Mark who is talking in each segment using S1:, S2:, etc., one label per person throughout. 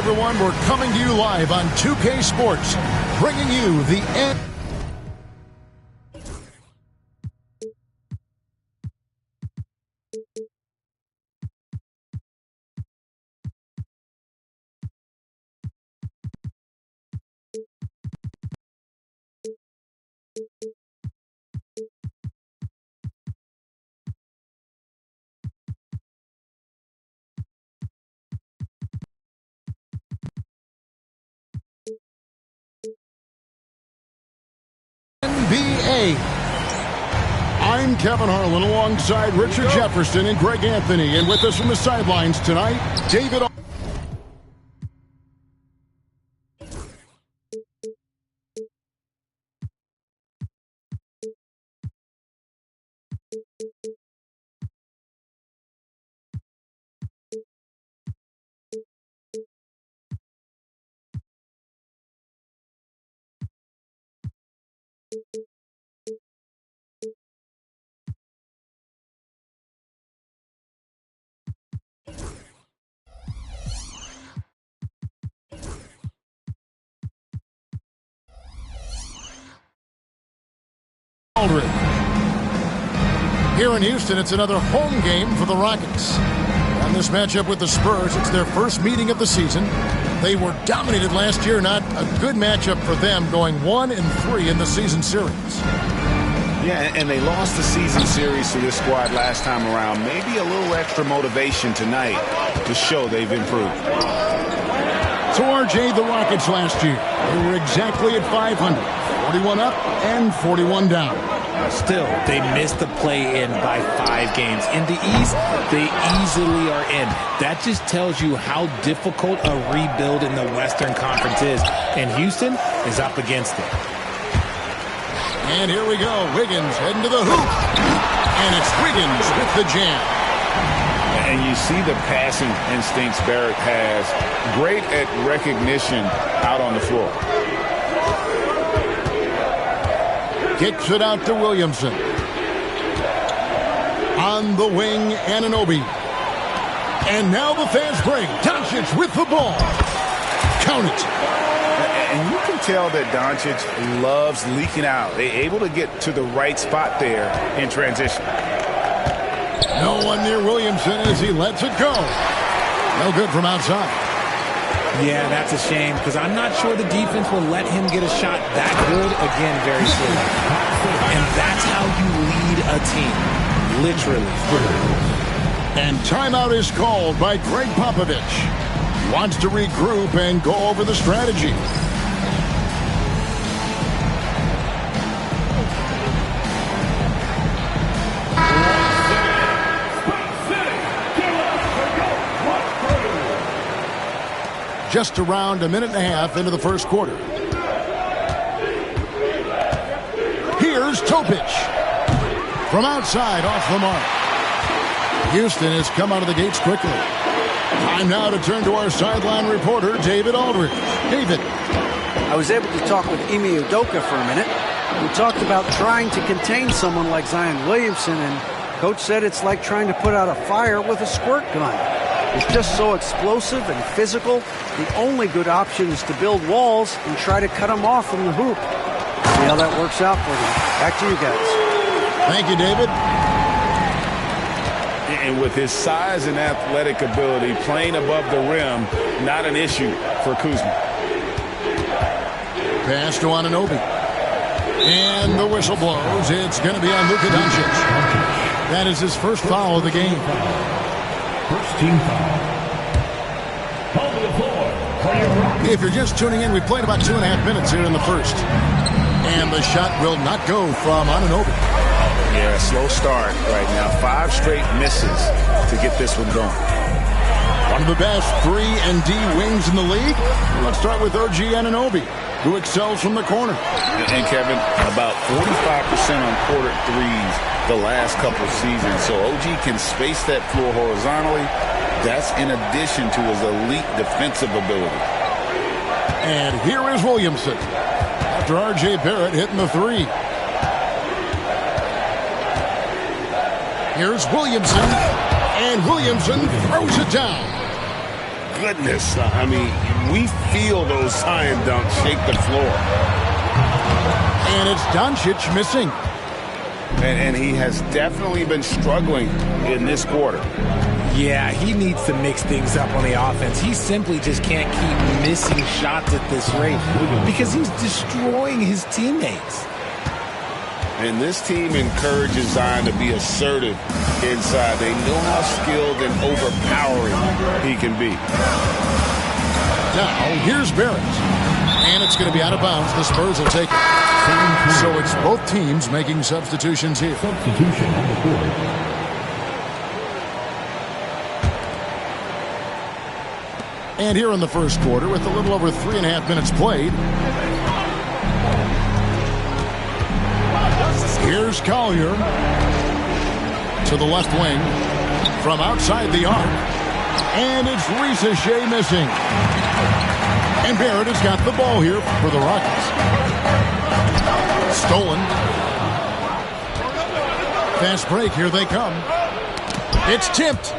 S1: everyone. We're coming to you live on 2K Sports, bringing you the end. NBA. I'm Kevin Harlan alongside Richard Jefferson and Greg Anthony. And with us from the sidelines tonight, David. Here in Houston, it's another home game for the Rockets. On this matchup with the Spurs, it's their first meeting of the season. They were dominated last year, not a good matchup for them, going 1-3 in the season series.
S2: Yeah, and they lost the season series to this squad last time around. Maybe a little extra motivation tonight to show they've improved.
S1: So, RJ, the Rockets last year, they were exactly at 500, 41 up and 41 down.
S3: Still, they missed the play-in by 5 games. In the East, they easily are in. That just tells you how difficult a rebuild in the Western Conference is. And Houston is up against it.
S1: And here we go. Wiggins heading to the hoop. And it's Wiggins with the jam.
S2: And you see the passing instincts Barrett has. Great at recognition out on the floor.
S1: Kicks it out to Williamson. On the wing, Anunoby. And now the fast break. Doncic with the ball. Count it.
S2: And you can tell that Doncic loves leaking out. They're able to get to the right spot there in transition.
S1: No one near Williamson as he lets it go. No good from outside.
S3: Yeah, that's a shame because I'm not sure the defense will let him get a shot that good again very soon. And that's how you lead a team, literally.
S1: And timeout is called by Greg Popovich. Wants to regroup and go over the strategy. Just around a minute and a half into the first quarter. Here's Topic. From outside, off the mark. Houston has come out of the gates quickly. Time now to turn to our sideline reporter, David Aldridge. David.
S4: I was able to talk with Ime Udoka for a minute. We talked about trying to contain someone like Zion Williamson, and Coach said it's like trying to put out a fire with a squirt gun. He's just so explosive and physical. The only good option is to build walls and try to cut him off from the hoop. See how that works out for them. Back to you guys.
S1: Thank you, David.
S2: And with his size and athletic ability, playing above the rim, not an issue for Kuzma.
S1: Pass to Anunoby. And the whistle blows. It's going to be on Luka Doncic. That is his first foul of the game.
S5: First team foul.
S1: If you're just tuning in, we played about 2.5 minutes here in the first. And the shot will not go from Anunoby.
S2: Yeah, slow start right now. 5 straight misses to get this one going.
S1: One of the best 3 and D wings in the league. Let's start with OG Anunoby, who excels from the corner.
S2: And Kevin, about 45% on quarter threes the last couple seasons. So OG can space that floor horizontally. That's in addition to his elite defensive ability.
S1: And here is Williamson. After R.J. Barrett hitting the 3. Here's Williamson. And Williamson throws it down.
S2: Goodness. I mean, we feel those Zion dunks shake the floor.
S1: And it's Doncic missing.
S2: And he has definitely been struggling in this quarter.
S3: Yeah, he needs to mix things up on the offense. He simply just can't keep missing shots at this rate because he's destroying his teammates.
S2: And this team encourages Zion to be assertive inside. They know how skilled and overpowering he can be.
S1: Now, here's Barrett. And it's going to be out of bounds. The Spurs will take it. So it's both teams making substitutions here.
S5: Substitution on the court.
S1: And here in the first quarter, with a little over 3.5 minutes played, here's Collier to the left wing from outside the arc. And it's Ricochet missing. And Barrett has got the ball here for the Rockets. Stolen. Fast break, here they come. It's tipped.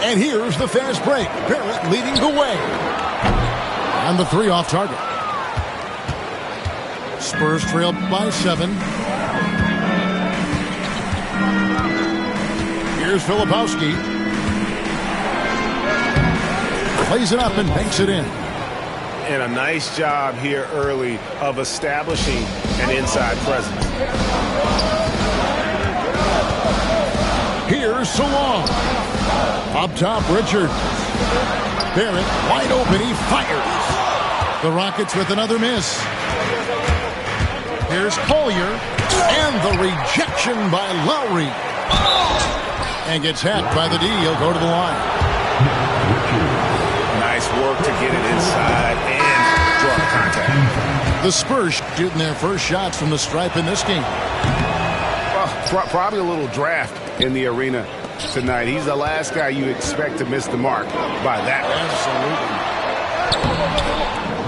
S1: And here's the fast break. Barrett leading the way. And the three off target. Spurs trail by 7. Here's Filipowski. Plays it up and banks it in.
S6: And a nice job here early of establishing an inside presence.
S1: Here's Salon. Up top, Richard. Barrett wide open. He fires. The Rockets with another miss. Here's Collier. And the rejection by Lowry. And gets hacked by the D. He'll go to the line.
S6: Nice work to get it inside and draw the contact.
S1: The Spurs shooting their first shots from the stripe in this game.
S6: Well, probably a little draft in the arena tonight. He's the last guy you expect to miss the mark by that.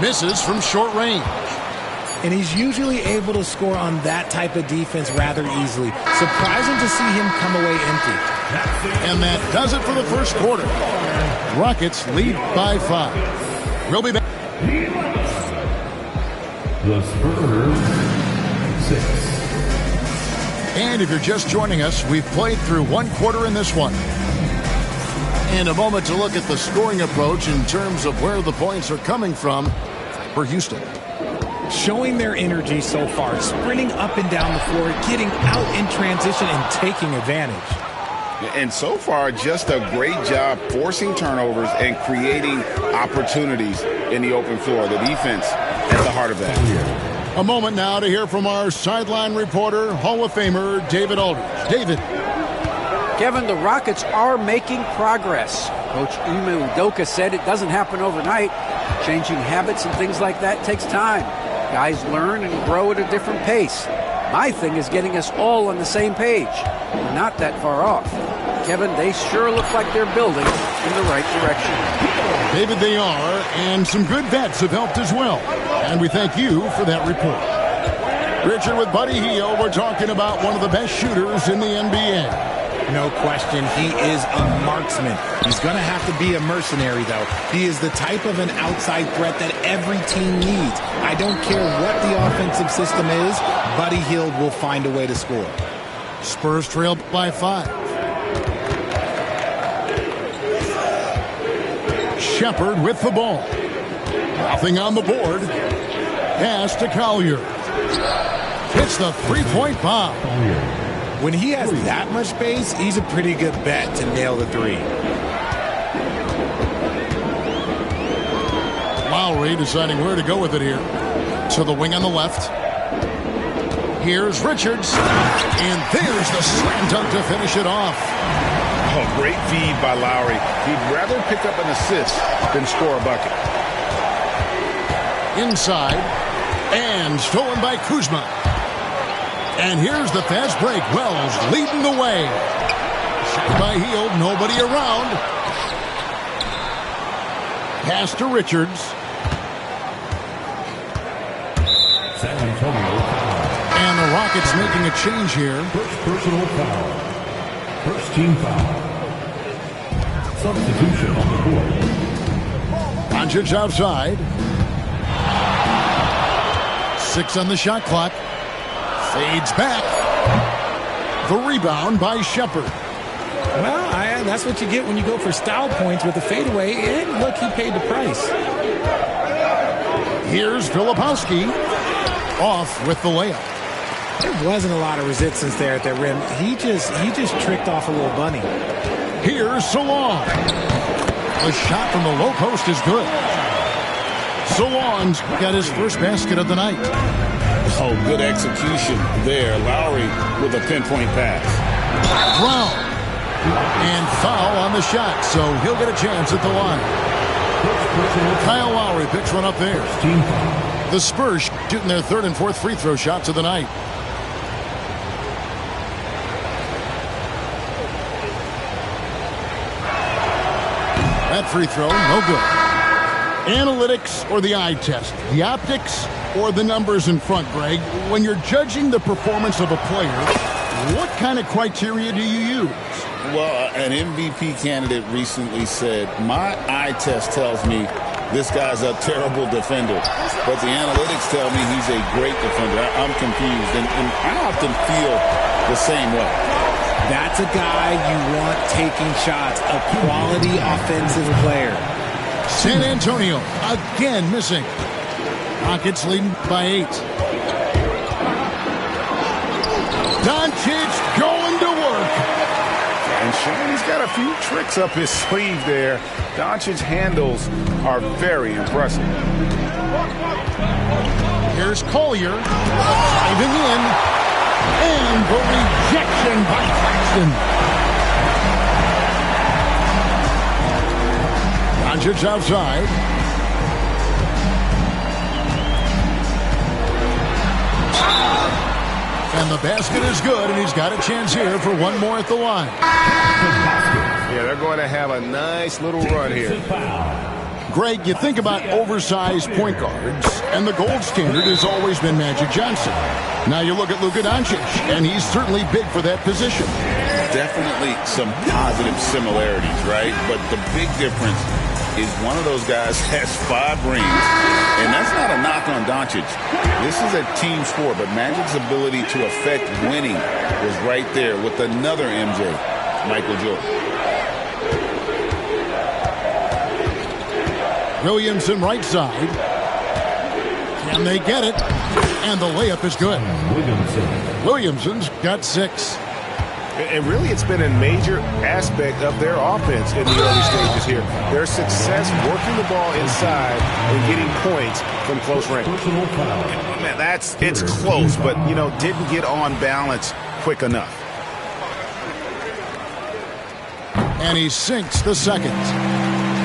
S1: Absolutely. Misses from short range.
S3: And he's usually able to score on that type of defense rather easily. Surprising to see him come away empty.
S1: And that does it for the first quarter. Rockets lead by 5. We'll be back.
S5: The Spurs 6.
S1: And if you're just joining us, we've played through one quarter in this one. And a moment to look at the scoring approach in terms of where the points are coming from for Houston.
S3: Showing their energy so far, sprinting up and down the floor, getting out in transition and taking advantage.
S2: And so far, just a great job forcing turnovers and creating opportunities in the open floor. The defense at the heart of that.
S1: A moment now to hear from our sideline reporter, Hall of Famer David Aldridge. David.
S4: Kevin, the Rockets are making progress. Coach Ime Udoka said it doesn't happen overnight. Changing habits and things like that takes time. Guys learn and grow at a different pace. My thing is getting us all on the same page. We're not that far off. Kevin, they sure look like they're building in the right direction.
S1: David, they are, and some good vets have helped as well. And we thank you for that report. Richard, with Buddy Hield, we're talking about one of the best shooters in the NBA.
S3: No question, he is a marksman. He's going to have to be a mercenary, though. He is the type of an outside threat that every team needs. I don't care what the offensive system is, Buddy Hield will find a way to score.
S1: Spurs trailed by 5. Shepard with the ball. Nothing on the board. Pass to Collier. Hits the three-point bomb.
S3: When he has that much space, he's a pretty good bet to nail the three.
S1: Lowry deciding where to go with it here. To the wing on the left. Here's Richards. And there's the slam dunk to finish it off.
S2: Oh, great feed by Lowry. He'd rather pick up an assist than score a bucket.
S1: Inside. And stolen by Kuzma. And here's the fast break. Wells leading the way. Shot by Hield. Nobody around. Pass to Richards.
S5: San Antonio.
S1: And the Rockets making a change here.
S5: First personal foul. First team foul. Substitution on the court.
S1: Doncic outside. 6 on the shot clock. Fades back. The rebound by Shepard.
S3: Well, that's what you get when you go for style points with a fadeaway. And look, he paid the price.
S1: Here's Filipowski. Off with the layup.
S3: There wasn't a lot of resistance there at that rim. He just tricked off a little bunny.
S1: Here's Solon. The shot from the low post is good. Solon's got his first basket of the night.
S2: Oh, good execution there. Lowry with a pinpoint pass.
S1: Brown. And foul on the shot, so he'll get a chance at the line. Kyle Lowry picks one up there. The Spurs shooting their third and fourth free throw shots of the night. That free throw, no good. Analytics or the eye test? The optics or the numbers in front, Greg? When you're judging the performance of a player, what kind of criteria do you use?
S2: Well, an MVP candidate recently said, my eye test tells me this guy's a terrible defender, but the analytics tell me he's a great defender. I'm confused, and I often feel the same way.
S3: That's a guy you want taking shots, a quality offensive player.
S1: San Antonio again missing. Rockets leading by 8. Doncic going to work.
S6: And Sean, he's got a few tricks up his sleeve there. Doncic's handles are very impressive.
S1: Here's Collier driving in. And the rejection by Claxton. Doncic outside. And the basket is good, and he's got a chance here for one more at the line.
S6: Yeah, they're going to have a nice little run here.
S1: Greg, you think about oversized point guards, and the gold standard has always been Magic Johnson. Now you look at Luka Doncic, and he's certainly big for that position.
S2: Definitely some positive similarities, right? But the big difference is one of those guys has 5 rings, and that's not a knock on Doncic. This is a team sport, but Magic's ability to affect winning was right there with another MJ, Michael Jordan.
S1: Williamson right side. Can they get it? And the layup is good. Williamson's got 6.
S6: And really, it's been a major aspect of their offense in the early stages here. Their success working the ball inside and getting points from close range. Man, it's close, but, didn't get on balance quick enough.
S1: And he sinks the second.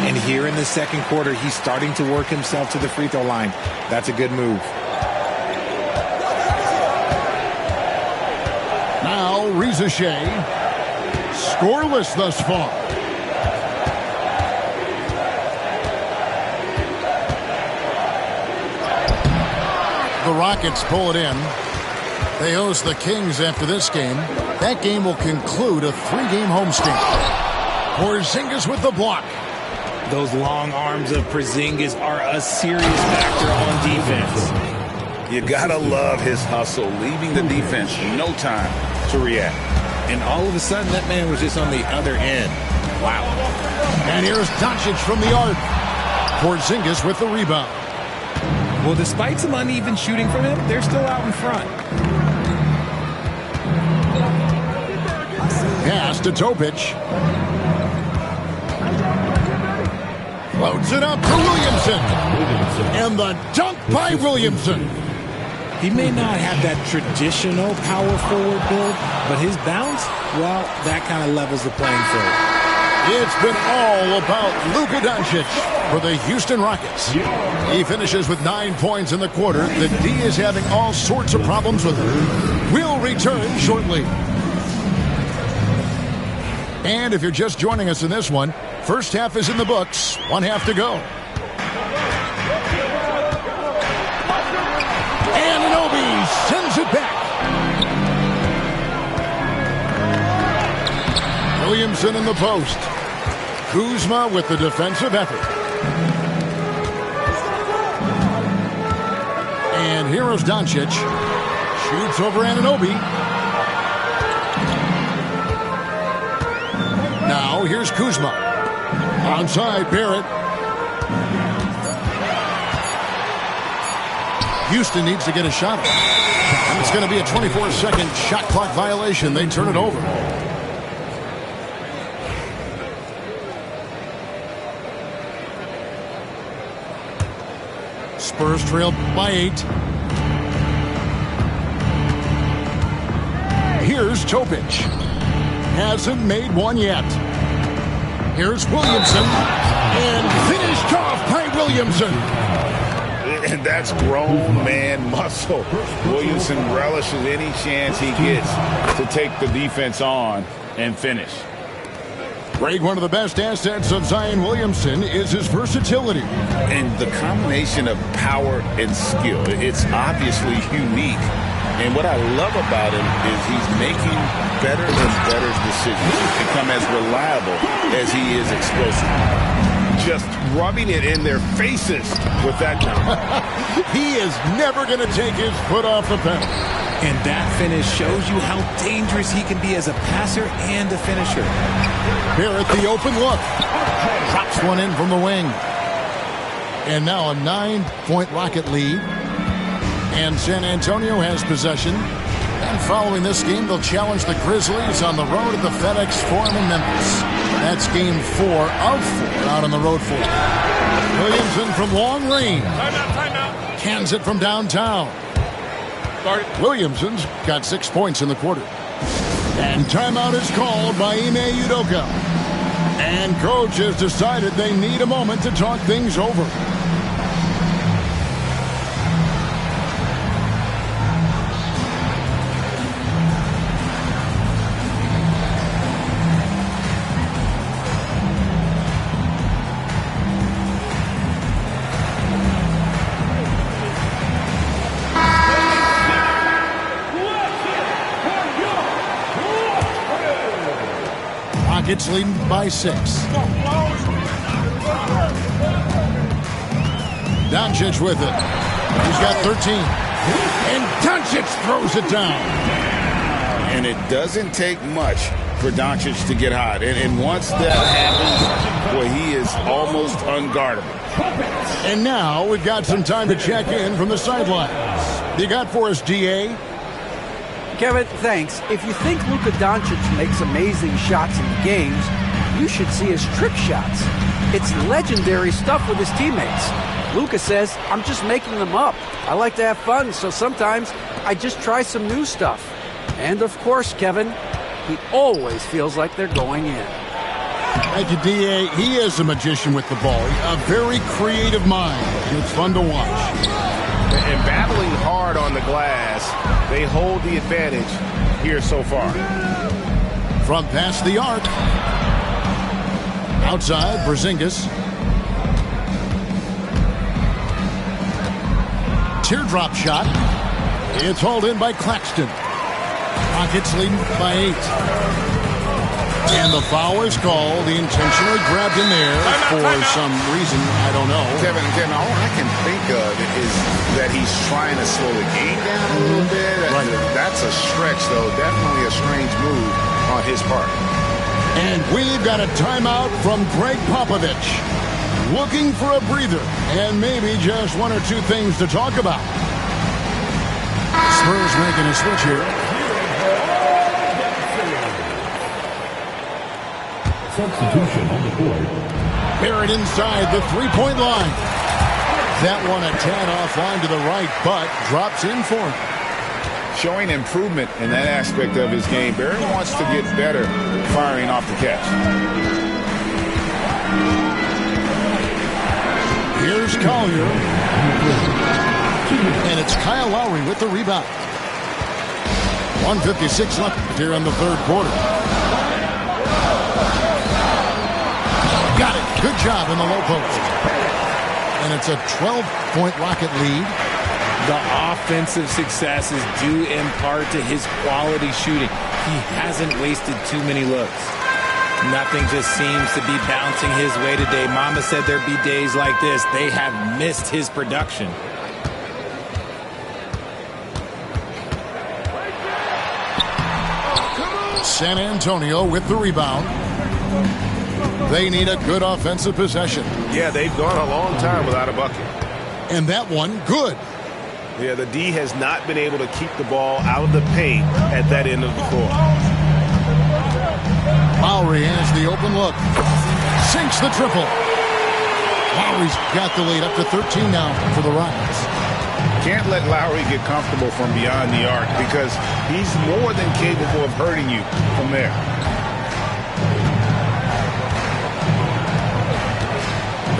S3: And here in the second quarter, he's starting to work himself to the free throw line. That's a good move.
S1: Now, Reza Shea, scoreless thus far. The Rockets pull it in. They host the Kings after this game. That game will conclude a 3-game homestand. Porzingis with the block.
S3: Those long arms of Porzingis are a serious factor on defense.
S2: You gotta love his hustle, leaving the defense no time to react.
S3: And all of a sudden, that man was just on the other end. Wow.
S1: And here's Doncic from the arc. Porzingis with the rebound.
S3: Well, despite some uneven shooting from him, they're still out in front.
S1: Pass to Topic. Floats it up to Williamson. And the dunk by Williamson.
S3: He may not have that traditional power forward build, but his bounce, well, that kind of levels the playing field.
S1: It's been all about Luka Doncic for the Houston Rockets. He finishes with 9 points in the quarter. The D is having all sorts of problems with him. We'll return shortly. And if you're just joining us in this one, first half is in the books. 1 half to go. And Anunoby sends it back. Williamson in the post. Kuzma with the defensive effort. And here is Doncic. Shoots over Anunoby. Now here's Kuzma. Onside, Barrett. Houston needs to get a shot. And it's going to be a 24-second shot clock violation. They turn it over. Spurs trail by 8. Here's Topic. Hasn't made one yet. Here's Williamson. And finished off by Williamson.
S2: And that's grown man muscle. Williamson relishes any chance he gets to take the defense on and finish.
S1: Greg, one of the best assets of Zion Williamson is his versatility.
S2: And the combination of power and skill, it's obviously unique. And what I love about him is he's making better and better decisions to become as reliable as he is explosive. Just rubbing it in their faces with that.
S1: He is never going to take his foot off the pedal.
S3: And that finish shows you how dangerous he can be as a passer and a finisher.
S1: Barrett, the open look. Drops one in from the wing. And now a 9-point Rocket lead. And San Antonio has possession. And following this game, they'll challenge the Grizzlies on the road at the FedEx Forum in Memphis. That's game 4 of 4 out on the road for Williamson from long range.
S7: Timeout.
S1: Cans it from downtown. Williamson's got 6 points in the quarter. And timeout is called by Ime Udoka. And coach has decided they need a moment to talk things over. Rockets leading by 6. Doncic with it. He's got 13. And Doncic throws it down.
S2: And it doesn't take much for Doncic to get hot. And once that happens, boy, he is almost unguardable.
S1: And now we've got some time to check in from the sidelines. You got for us, DA?
S4: Kevin, thanks. If you think Luka Doncic makes amazing shots in the games, you should see his trick shots. It's legendary stuff with his teammates. Luka says, I'm just making them up. I like to have fun, so sometimes I just try some new stuff. And of course, Kevin, he always feels like they're going in.
S1: Thank you, DA. He is a magician with the ball. A very creative mind. It's fun to watch.
S6: And battling hard on the glass, they hold the advantage here so far.
S1: From past the arc. Outside, Porzingis. Teardrop shot. It's hauled in by Claxton. Rockets leading by 8. And the foul is called. He intentionally grabbed him there for some reason. I don't know.
S2: Kevin, all I can think of is that he's trying to slow the game down a little bit.
S1: Right.
S2: That's a stretch, though. Definitely a strange move on his part.
S1: And we've got a timeout from Greg Popovich. Looking for a breather and maybe just 1 or 2 things to talk about. Spurs making a switch here.
S5: Substitution on the court.
S1: Barrett inside the three-point line. That one a tad offline to the right, but drops in for him.
S2: Showing improvement in that aspect of his game. Barrett wants to get better firing off the catch.
S1: Here's Collier. And it's Kyle Lowry with the rebound. 1:56 left here in the third quarter. Got it. Good job in the low post. And it's a 12-point Rocket lead.
S3: The offensive success is due in part to his quality shooting. He hasn't wasted too many looks. Nothing just seems to be bouncing his way today. Mama said there'd be days like this. They have missed his production.
S1: San Antonio with the rebound. They need a good offensive possession.
S6: Yeah, they've gone a long time without a bucket.
S1: And that one, good.
S6: Yeah, the D has not been able to keep the ball out of the paint at that end of the floor.
S1: Lowry has the open look. Sinks the triple. Lowry's got the lead up to 13 now for the Rockets.
S2: Can't let Lowry get comfortable from beyond the arc because he's more than capable of hurting you from there.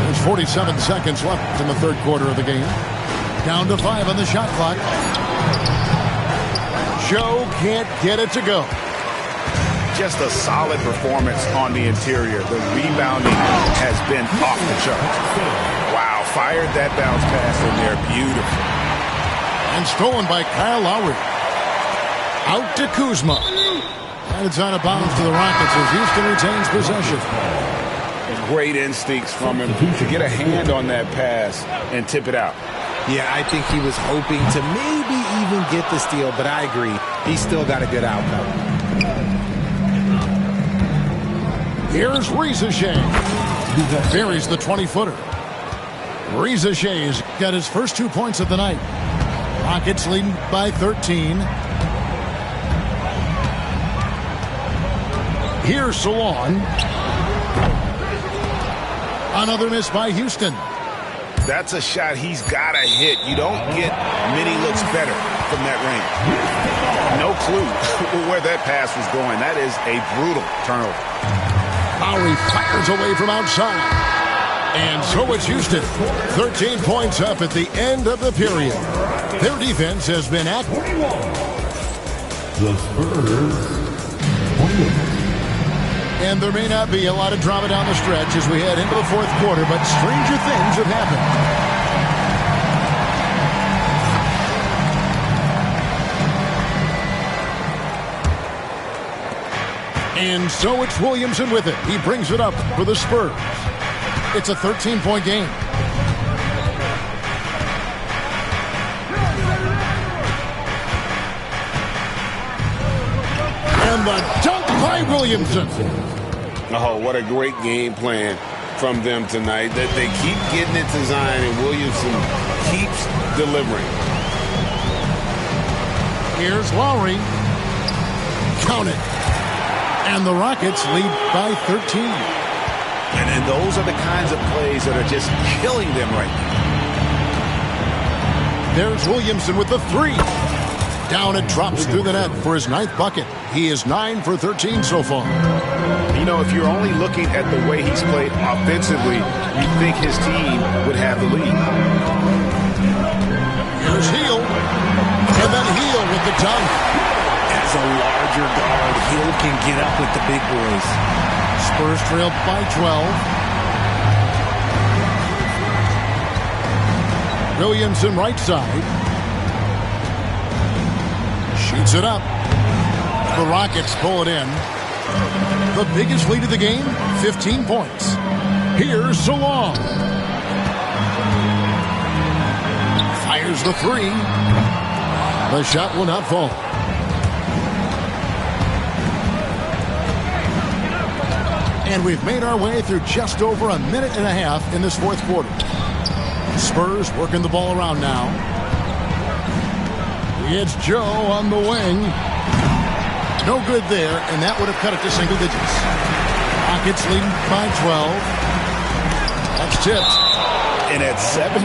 S1: There's 47 seconds left in the third quarter of the game. Down to 5 on the shot clock. Joe can't get it to go.
S2: Just a solid performance on the interior. The rebounding has been off the charts. Wow, fired that bounce pass in there. Beautiful.
S1: And stolen by Kyle Lowry. Out to Kuzma. And it's out of bounds to the Rockets as Houston retains possession.
S2: Great instincts from him to get a hand on that pass and tip it out.
S3: Yeah, I think he was hoping to maybe even get the steal, but I agree. He's still got a good outcome.
S1: Here's Reza Shea. Buries the 20-footer. Reza Shea's got his first 2 points of the night. Rockets leading by 13. Here's Salon. Another miss by Houston.
S2: That's a shot he's got to hit. You don't get many looks better from that range. No clue where that pass was going. That is a brutal turnover.
S1: Lowry fires away from outside. And so it's Houston. 13 points up at the end of the period. Their defense has been active.
S5: The Spurs.
S1: And there may not be a lot of drama down the stretch as we head into the fourth quarter, but stranger things have happened. And so it's Williamson with it. He brings it up for the Spurs. It's a 13-point game. And the dunk by Williamson.
S2: Oh, what a great game plan from them tonight. That they keep getting it to Zion, and Williamson keeps delivering.
S1: Here's Lowry. Count it. And the Rockets lead by 13.
S2: And those are the kinds of plays that are just killing them right now.
S1: There's Williamson with the 3. Down it drops through the net for his 9th bucket. He is 9 for 13 so far.
S2: You know, if you're only looking at the way he's played offensively, you'd think his team would have the lead.
S1: Here's Hill. And then Hill with the dunk.
S3: As a larger guard, Hill can get up with the big boys.
S1: Spurs trail by 12. Williamson right side. Shoots it up. The Rockets pull it in. The biggest lead of the game, 15 points. Here's Salon. Fires the 3. The shot will not fall. And we've made our way through just over a minute and a half in this fourth quarter. Spurs working the ball around now. It's Joe on the wing. No good there, and that would have cut it to single digits. Rockets leading by 12. That's tipped.
S2: And at 7'2",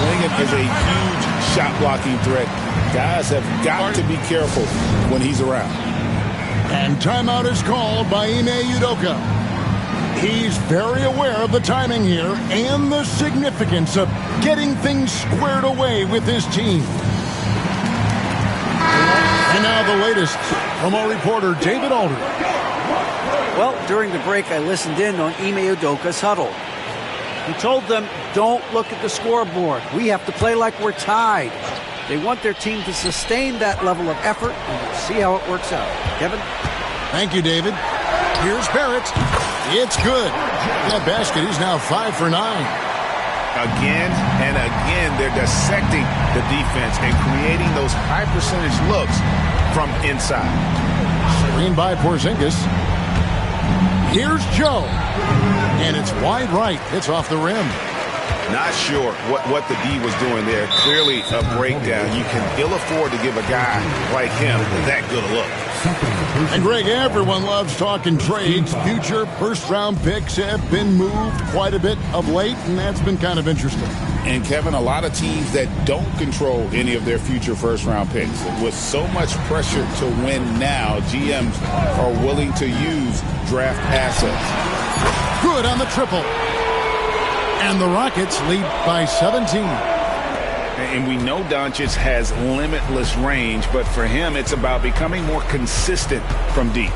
S2: Lincoln is a huge shot-blocking threat. Guys have got to be careful when he's around.
S1: And timeout is called by Ime Udoka. He's very aware of the timing here and the significance of getting things squared away with his team. And now the latest from our reporter, David Aldridge.
S4: Well, during the break, I listened in on Ime Udoka's huddle. He told them, don't look at the scoreboard. We have to play like we're tied. They want their team to sustain that level of effort, and we'll see how it works out. Kevin?
S1: Thank you, David. Here's Barrett. It's good. That basket is now 5 for 9.
S2: Again and again, they're dissecting the defense and creating those high percentage looks from inside.
S1: Screen by Porzingis. Here's Joe. And it's wide right. It's off the rim.
S6: Not sure what the D was doing there. Clearly a breakdown. You can ill afford to give a guy like him that good a look.
S1: And Greg, everyone loves talking trades. Future first-round picks have been moved quite a bit of late, and that's been kind of interesting.
S2: And, Kevin, a lot of teams that don't control any of their future first-round picks. With so much pressure to win now, GMs are willing to use draft assets.
S1: Good on the triple. And the Rockets lead by 17.
S2: And we know Doncic has limitless range, but for him, it's about becoming more consistent from deep.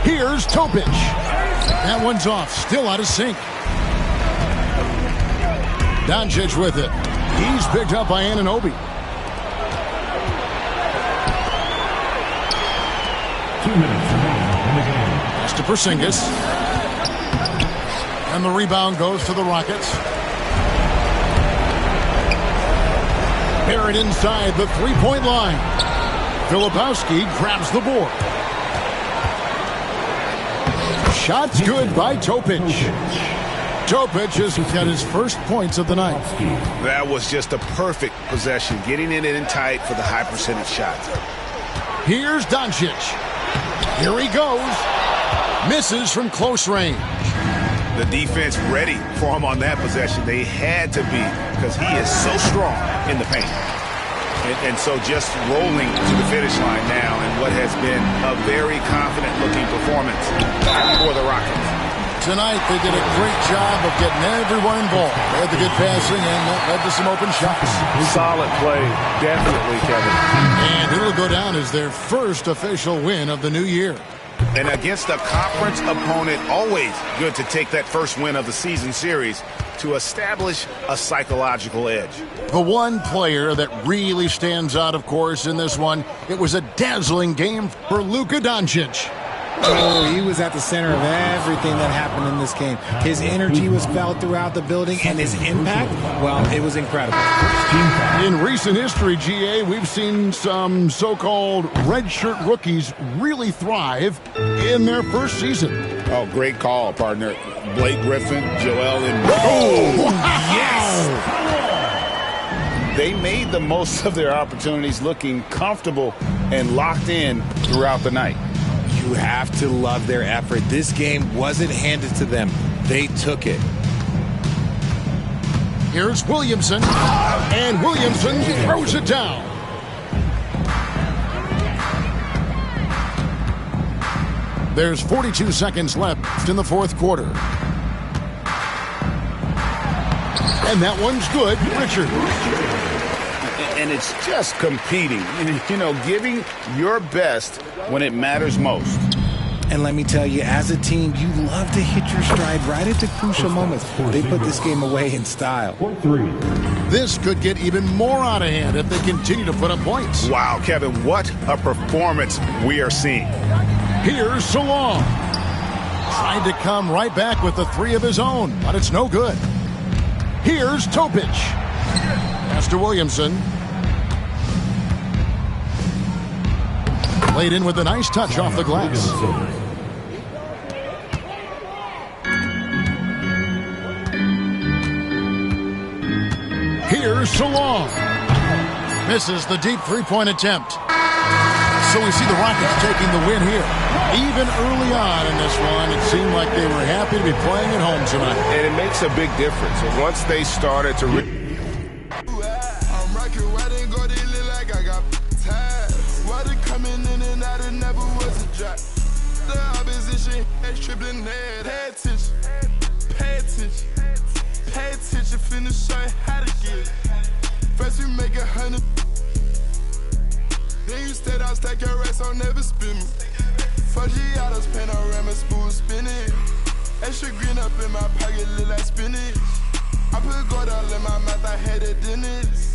S1: Here's Topic. That one's off, still out of sync. Doncic with it. He's picked up by Anunoby.
S5: 2 minutes remaining in the game.
S1: Pass to Porzingis. And the rebound goes to the Rockets. Buried inside the three-point line. Filipowski grabs the board. Shot's good by Topic. Topic has got his first points of the night.
S6: That was just a perfect possession, getting it in tight for the high percentage shot.
S1: Here's Doncic. Here he goes. Misses from close range.
S6: The defense ready for him on that possession. They had to be, because he is so strong in the paint. And so just rolling to the finish line now in what has been a very confident-looking performance for the Rockets.
S1: Tonight, they did a great job of getting everyone involved. They had the good passing, and that led to some open shots.
S6: Solid play, definitely, Kevin.
S1: And it'll go down as their first official win of the new year.
S6: And against a conference opponent, always good to take that first win of the season series to establish a psychological edge.
S1: The one player that really stands out, of course, in this one, it was a dazzling game for Luka Doncic.
S3: Oh, he was at the center of everything that happened in this game. His energy was felt throughout the building, and his impact, well, it was incredible.
S1: In recent history, GA, we've seen some so-called redshirt rookies really thrive in their first season.
S2: Oh, great call, partner. Blake Griffin, Joel Embiid.
S1: Oh,
S2: yes! They made the most of their opportunities, looking comfortable and locked in throughout the night.
S3: You have to love their effort. This game wasn't handed to them. They took it.
S1: Here's Williamson, and Williamson throws it down. There's 42 seconds left in the fourth quarter. And that one's good, Richard.
S2: And it's just competing, you know, giving your best when it matters most.
S3: And let me tell you, as a team, you love to hit your stride right at the crucial moments. They put this game away in style.
S1: This could get even more out of hand if they continue to put up points.
S6: Wow, Kevin, what a performance we are seeing.
S1: Here's Salong. Tried to come right back with the three of his own, but it's no good. Here's Topic. Pass to Williamson. Laid in with a nice touch off the glass. Here's Salong. Misses the deep three-point attempt. So we see the Rockets taking the win here. Even early on in this one, it seemed like they were happy to be playing at home tonight.
S6: And it makes a big difference. Once they started to...
S7: The opposition tripling head. Pay attention, finna show you how to get it. First we make 100. Then you stay down, stack your racks, I'll never spin me. For Giotto's panorama, smooth spinning. Extra green up in my pocket, look like spinach. I put gold all in my mouth, I had a dentist.